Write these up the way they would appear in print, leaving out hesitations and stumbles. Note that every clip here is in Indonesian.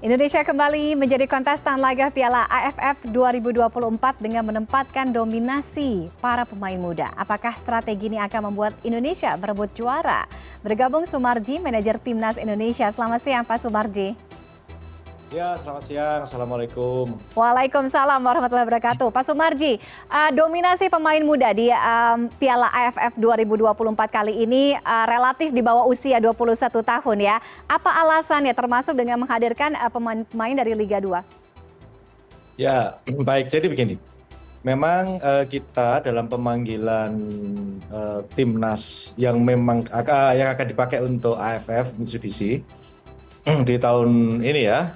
Indonesia kembali menjadi kontestan laga Piala AFF 2024 dengan menempatkan dominasi para pemain muda. Apakah strategi ini akan membuat Indonesia berebut juara? Bergabung Sumarji, manajer Timnas Indonesia. Selamat siang Pak Sumarji. Ya, selamat siang. Assalamualaikum. Waalaikumsalam warahmatullahi wabarakatuh. Pak Sumarji, dominasi pemain muda di Piala AFF 2024 kali ini relatif di bawah usia 21 tahun ya. Apa alasannya termasuk dengan menghadirkan pemain-pemain dari Liga 2? Ya, baik. Jadi begini. Memang kita dalam pemanggilan timnas yang yang akan dipakai untuk AFF Mitsubishi di tahun ini ya.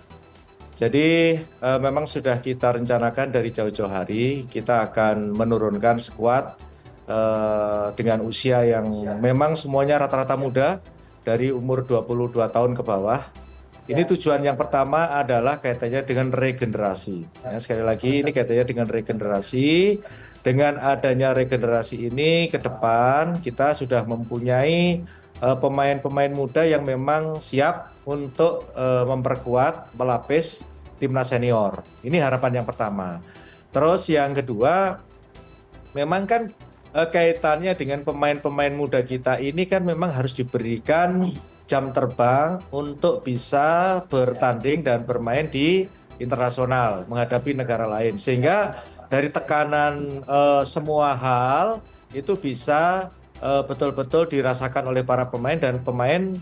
Jadi memang sudah kita rencanakan dari jauh-jauh hari, kita akan menurunkan skuad dengan usia yang memang semuanya rata-rata muda dari umur 22 tahun ke bawah. Ini tujuan yang pertama adalah kaitannya dengan regenerasi. Ya, sekali lagi ini kaitannya dengan regenerasi. Dengan adanya regenerasi ini ke depan kita sudah mempunyai pemain-pemain muda yang memang siap untuk memperkuat, melapis timnas senior. Ini harapan yang pertama. Terus yang kedua, memang kan kaitannya dengan pemain-pemain muda kita ini kan memang harus diberikan jam terbang untuk bisa bertanding dan bermain di internasional, menghadapi negara lain. Sehingga dari tekanan semua hal itu bisa betul-betul dirasakan oleh para pemain, dan pemain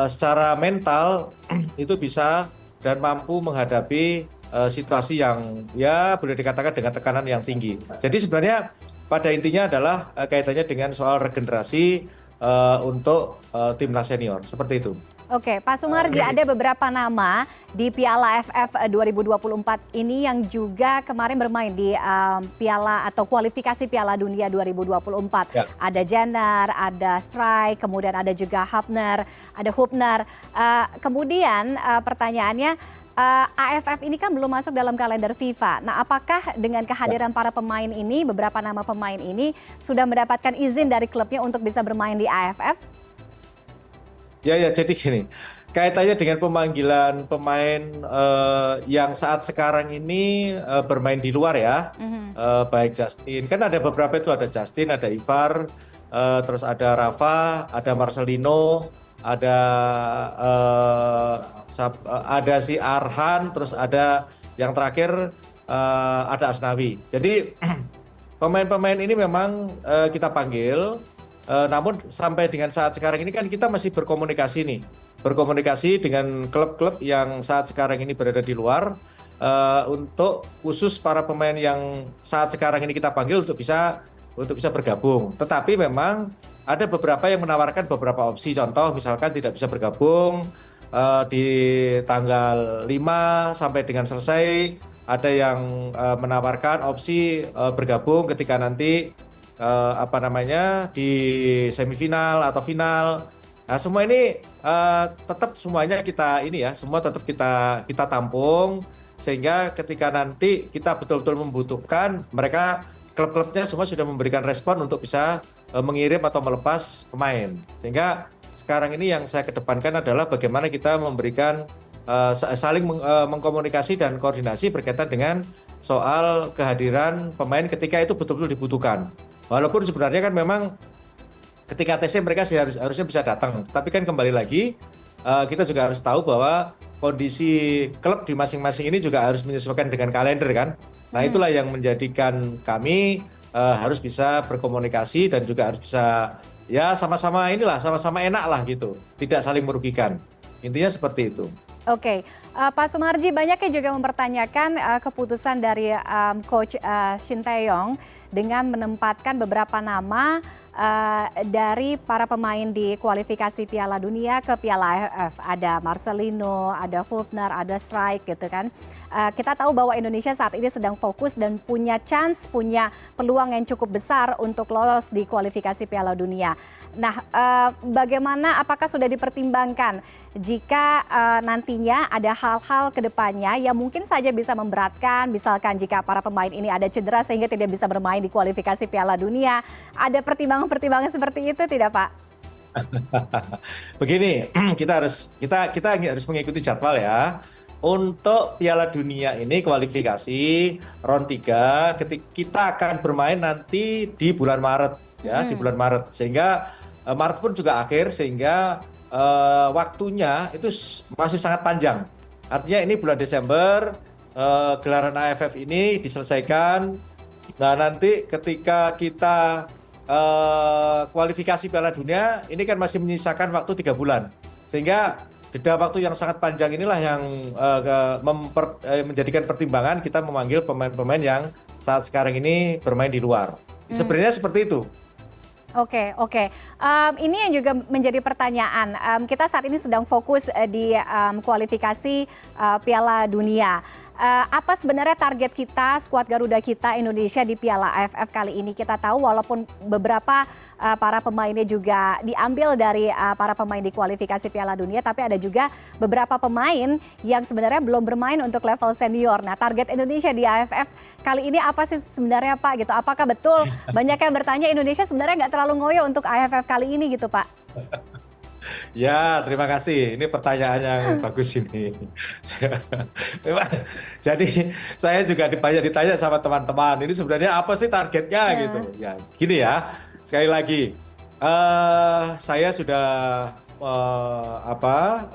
secara mental itu bisa dan mampu menghadapi situasi yang ya boleh dikatakan dengan tekanan yang tinggi. Jadi sebenarnya pada intinya adalah kaitannya dengan soal regenerasi untuk timnas senior, seperti itu. Oke, Pak Sumarji, ada beberapa nama di Piala AFF 2024 ini yang juga kemarin bermain di Piala atau kualifikasi Piala Dunia 2024. Ya. Ada Jenner, ada Strike, kemudian ada juga Hubner. Kemudian pertanyaannya, AFF ini kan belum masuk dalam kalender FIFA. Nah, apakah dengan kehadiran para pemain ini, beberapa nama pemain ini sudah mendapatkan izin dari klubnya untuk bisa bermain di AFF? Ya, jadi gini, kaitannya dengan pemanggilan pemain yang saat sekarang ini bermain di luar ya, baik Justin, kan ada beberapa itu, ada Justin, ada Ivar, terus ada Rafa, ada Marcelino, ada si Arhan, terus ada yang terakhir ada Asnawi. Jadi pemain-pemain ini memang kita panggil. Namun sampai dengan saat sekarang ini kan kita masih berkomunikasi dengan klub-klub yang saat sekarang ini berada di luar, untuk khusus para pemain yang saat sekarang ini kita panggil untuk bisa bergabung. Tetapi memang ada beberapa yang menawarkan beberapa opsi, contoh misalkan tidak bisa bergabung di tanggal 5 sampai dengan selesai, ada yang menawarkan opsi bergabung ketika nanti di semifinal atau final. Nah, semua ini tetap semuanya semua tetap kita tampung, sehingga ketika nanti kita betul-betul membutuhkan, mereka klub-klubnya semua sudah memberikan respon untuk bisa mengirim atau melepas pemain. Sehingga sekarang ini yang saya kedepankan adalah bagaimana kita memberikan saling mengkomunikasi dan koordinasi berkaitan dengan soal kehadiran pemain ketika itu betul-betul dibutuhkan. Walaupun sebenarnya kan memang ketika TC mereka harusnya bisa datang, tapi kan kembali lagi kita juga harus tahu bahwa kondisi klub di masing-masing ini juga harus menyesuaikan dengan kalender kan. Nah, itulah yang menjadikan kami harus bisa berkomunikasi dan juga harus bisa ya sama-sama enak lah gitu, tidak saling merugikan. Intinya seperti itu. Oke, Pak Sumarji, banyak yang juga mempertanyakan keputusan dari Coach Shin Tae-yong dengan menempatkan beberapa nama dari para pemain di kualifikasi Piala Dunia ke Piala AFF. Ada Marcelino, ada Hubner, ada Strike gitu kan. Kita tahu bahwa Indonesia saat ini sedang fokus dan punya peluang yang cukup besar untuk lolos di kualifikasi Piala Dunia. Nah, bagaimana, apakah sudah dipertimbangkan jika nantinya ada hal-hal ke depannya yang mungkin saja bisa memberatkan, misalkan jika para pemain ini ada cedera sehingga tidak bisa bermain di kualifikasi Piala Dunia, ada pertimbangan-pertimbangan seperti itu tidak, Pak? Begini, kita harus mengikuti jadwal ya. untuk Piala Dunia ini kualifikasi round 3 kita akan bermain nanti di bulan Maret ya, di bulan Maret. Sehingga Maret pun juga akhir, sehingga waktunya itu masih sangat panjang. Artinya ini bulan Desember gelaran AFF ini diselesaikan. Nah, nanti ketika kita kualifikasi Piala Dunia ini kan masih menyisakan waktu 3 bulan. Sehingga jeda waktu yang sangat panjang inilah yang menjadikan pertimbangan kita memanggil pemain-pemain yang saat sekarang ini bermain di luar. Sebenarnya seperti itu. Oke. Ini yang juga menjadi pertanyaan. Kita saat ini sedang fokus di kualifikasi Piala Dunia. Apa sebenarnya target kita, skuad Garuda kita Indonesia di Piala AFF kali ini? Kita tahu walaupun beberapa para pemainnya juga diambil dari para pemain di kualifikasi Piala Dunia, tapi ada juga beberapa pemain yang sebenarnya belum bermain untuk level senior. Nah, target Indonesia di AFF kali ini apa sih sebenarnya, Pak? Gitu. Apakah betul banyak yang bertanya Indonesia sebenarnya nggak terlalu ngoyo untuk AFF kali ini gitu, Pak? Ya, terima kasih. Ini pertanyaan yang bagus ini. Jadi saya juga banyak ditanya sama teman-teman. Ini sebenarnya apa sih targetnya gitu? Ya, gini ya. Sekali lagi, saya sudah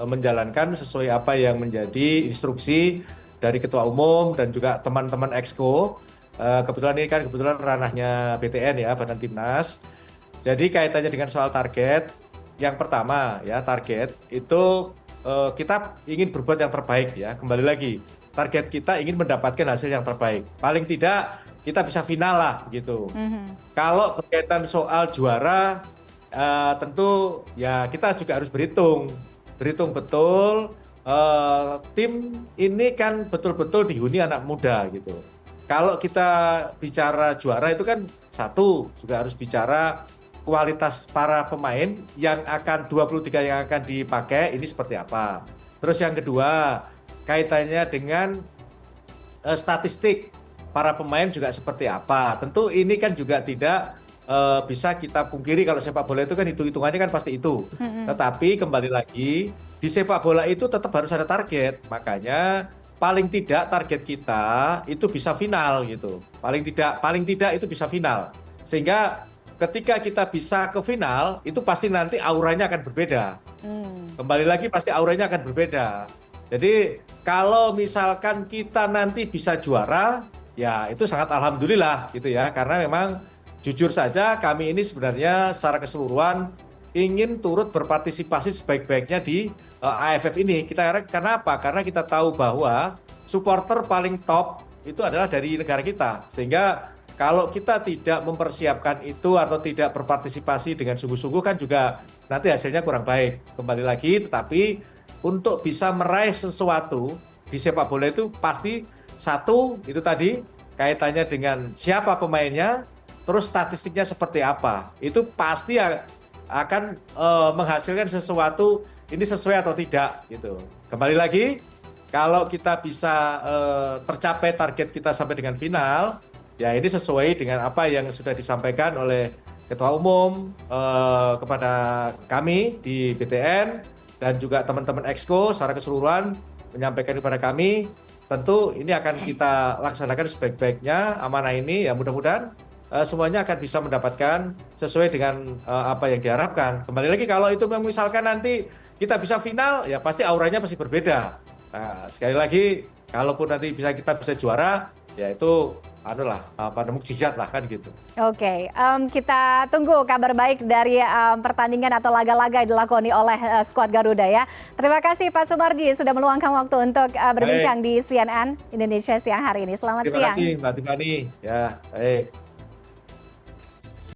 menjalankan sesuai apa yang menjadi instruksi dari Ketua Umum dan juga teman-teman Exco. Kebetulan ini kan ranahnya BTN ya, Badan Timnas. Jadi kaitannya dengan soal target. Yang pertama ya, target itu kita ingin berbuat yang terbaik ya. Kembali lagi, target kita ingin mendapatkan hasil yang terbaik. Paling tidak kita bisa final lah gitu. Kalau berkaitan soal juara, tentu ya kita juga harus berhitung betul. Tim ini kan betul-betul dihuni anak muda gitu. Kalau kita bicara juara itu kan satu juga harus bicara kualitas para pemain yang akan 23 yang akan dipakai ini seperti apa. Terus yang kedua, kaitannya dengan statistik para pemain juga seperti apa. Tentu ini kan juga tidak bisa kita pungkiri, kalau sepak bola itu kan hitung-hitungannya kan pasti itu. Tetapi kembali lagi, di sepak bola itu tetap harus ada target. Makanya paling tidak target kita itu bisa final gitu. Paling tidak itu bisa final. Sehingga ketika kita bisa ke final, itu pasti nanti auranya akan berbeda. Kembali lagi pasti auranya akan berbeda. Jadi kalau misalkan kita nanti bisa juara, ya itu sangat alhamdulillah gitu ya. Karena memang jujur saja kami ini sebenarnya secara keseluruhan ingin turut berpartisipasi sebaik-baiknya di AFF ini. Karena apa? Karena kita tahu bahwa supporter paling top itu adalah dari negara kita. Sehingga kalau kita tidak mempersiapkan itu atau tidak berpartisipasi dengan sungguh-sungguh kan juga nanti hasilnya kurang baik. Kembali lagi, tetapi untuk bisa meraih sesuatu di sepak bola itu pasti satu, itu tadi kaitannya dengan siapa pemainnya, terus statistiknya seperti apa. Itu pasti akan menghasilkan sesuatu ini sesuai atau tidak gitu. Kembali lagi, kalau kita bisa tercapai target kita sampai dengan final, ya ini sesuai dengan apa yang sudah disampaikan oleh Ketua Umum kepada kami di BTN dan juga teman-teman Exco secara keseluruhan menyampaikan kepada kami. Tentu ini akan kita laksanakan sebaik-baiknya amanah ini, ya mudah-mudahan semuanya akan bisa mendapatkan sesuai dengan apa yang diharapkan. Kembali lagi, kalau itu misalkan nanti kita bisa final, ya pasti auranya pasti berbeda. Nah, sekali lagi, kalaupun nanti kita bisa juara, ya itu mukjizat lah kan gitu. Oke, kita tunggu kabar baik dari pertandingan atau laga-laga yang dilakoni oleh skuad Garuda ya. Terima kasih Pak Sumarji sudah meluangkan waktu untuk berbincang di CNN Indonesia siang hari ini. Selamat siang. Terima kasih Mbak Tiffany. Ya, baik.